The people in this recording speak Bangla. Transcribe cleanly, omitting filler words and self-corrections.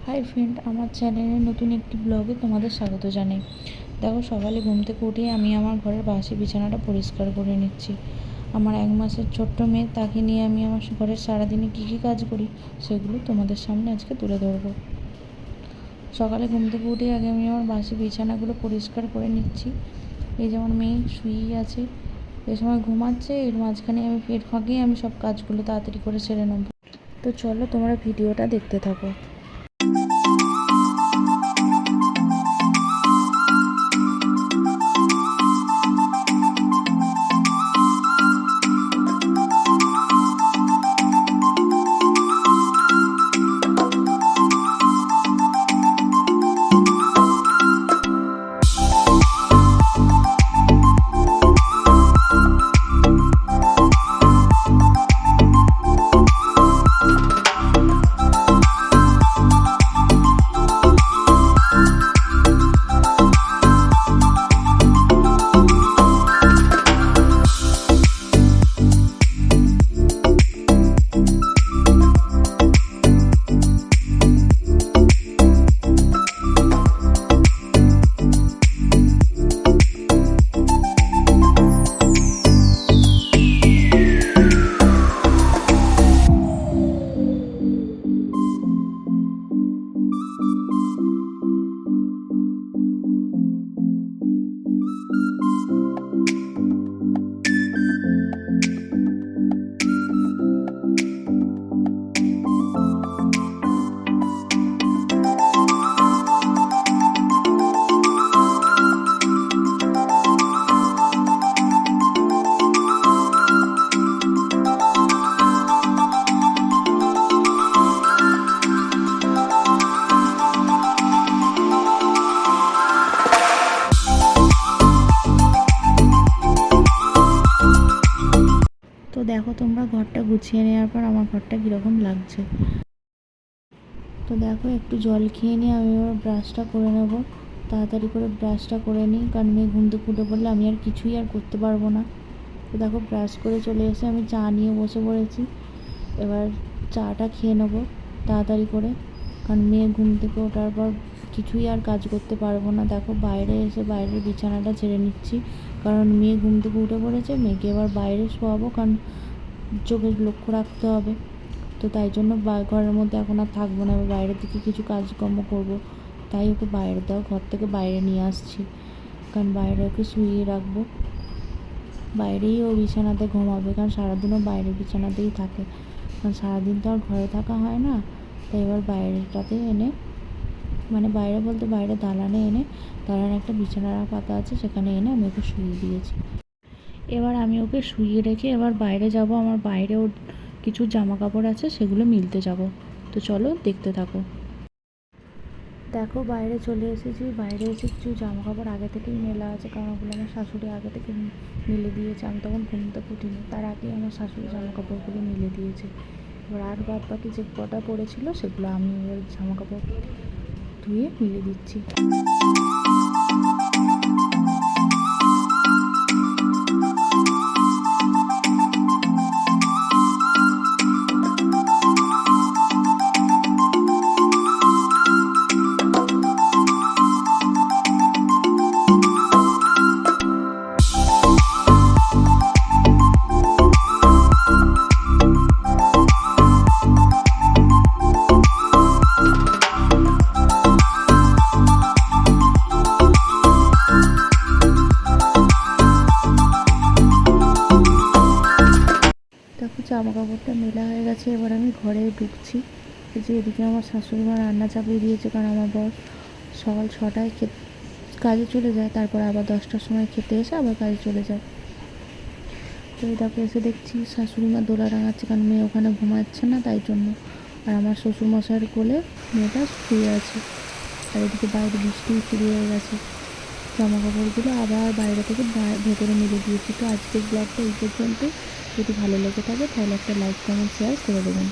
হাই ফ্রেন্ড, আমার চ্যানেলে নতুন একটি ব্লগে তোমাদের স্বাগত জানাই। দেখো, সকালে ঘুম থেকে উঠে আমি আমার ঘরের বাসি বিছানাটা পরিষ্কার করে নিচ্ছি। আমার 1 মাসের ছোট্ট মেয়ে, তাকে নিয়ে আমি আমার ঘরের সারাদিনে কী কী কাজ করি সেগুলো তোমাদের সামনে আজকে তুলে ধরবো। সকালে ঘুম থেকে উঠে আগে আমি আমার বাসি বিছানাগুলো পরিষ্কার করে নিচ্ছি। এই যে আমার মেয়ে শুয়েই আছে, এ সময় ঘুমাচ্ছে, এর মাঝখানে এর ফাঁকেই আমি সব কাজগুলো তাড়াতাড়ি করে সেরে নেবো। তো চলো, তোমরা ভিডিওটা দেখতে থাকো। তো দেখো, তোমরা ঘরটা গুছিয়ে নেওয়ার পর আমার ঘরটা কীরকম লাগছে। তো দেখো, একটু জল খেয়ে নিয়ে আমি এবার ব্রাশটা করে নেব। তাড়াতাড়ি করে ব্রাশটা করে নিই, কারণ মেয়ে ঘুম থেকে উঠে পড়লে আমি আর কিছুই করতে পারবো না। তো দেখো, ব্রাশ করে চলে এসে আমি চা নিয়ে বসে পড়েছি। এবার চাটা খেয়ে নেবো তাড়াতাড়ি করে, কারণ মেয়ে ঘুম থেকে ওঠার পর কিছুই আর কাজ করতে পারবো না। দেখো, বাইরে এসে বাইরের বিছানাটা ছেড়ে নিচ্ছি, কারণ মেয়ে ঘুম থেকে উঠে পড়েছে। মেয়েকে এবার বাইরে শোয়াবো, কারণ চোখের লক্ষ্য রাখতে হবে। তো তাই জন্য ঘরের মধ্যে এখন আর থাকবো না, বাইরে থেকে কিছু কাজকর্ম করবো। তাই ওকে বাইরে ঘর থেকে বাইরে নিয়ে আসছি, কারণ বাইরে ওকে শুইয়ে রাখবো। বাইরেই ও বিছানাতে ঘুমাবে, কারণ সারাদিনও বাইরের বিছানাতেই থাকে, কারণ সারাদিন তো আর ঘরে থাকা হয় না। তাই এবার বাইরেটাতে এনে, মানে বাইরে বলতে বাইরে দালানে একটা বিছানা পাতা আছে, সেখানে এনে আমি ওকে শুইয়ে দিয়েছি। এবার আমি ওকে শুইয়ে রেখে এবার বাইরে যাব। আমার বাইরেও কিছু জামা কাপড় আছে, সেগুলো মিলতে যাব। তো চলো, দেখতে থাকো। দেখো, বাইরে চলে এসেছি। বাইরে এসে কিছু জামা কাপড় আগে থেকেই মেলা আছে, কারণ ওগুলো আমার শাশুড়ি আগে থেকে মিলে দিয়েছে। আমি তখন ঘুম থেকে উঠিনি, তার আগেই আমার শাশুড়ি জামা কাপড়গুলো মিলে দিয়েছে। এবার আর বাদ বাকি যে কটা পড়েছিল সেগুলো আমি এবার জামা কাপড় ধুয়ে মিলে দিচ্ছি। জামা কাপড়টা মেলা হয়ে গেছে, এবার আমি ঘরে ঢুকছি। যে এদিকে আমার শাশুড়ি মা রান্না চাপিয়ে দিয়েছে, কারণ আমার বর সকাল 6টায় কাজে চলে যায়, তারপর আবার 10টার সময় খেতে এসে আবার কাজে চলে যায়। তো এই দেখো, এসে দেখছি শাশুড়ি মা দোলা রাঙাচ্ছে, কারণ মেয়ে ওখানে ঘুমাচ্ছে না, তাই জন্য। আর আমার শ্বশুরমশাইয়ের কোলে মেয়েটা শুয়ে আছে। আর এদিকে বাইরে বৃষ্টি শুরু হয়ে গেছে। জামা কাপড়গুলো আবার বাইরে থেকে ভেতরে মিলে দিয়েছি। তো আজকের ব্লগটা এই পর্যন্ত। যদি ভালো লেগে থাকে তাহলে একটা লাইক, কমেন্ট, শেয়ার করে দেবেন।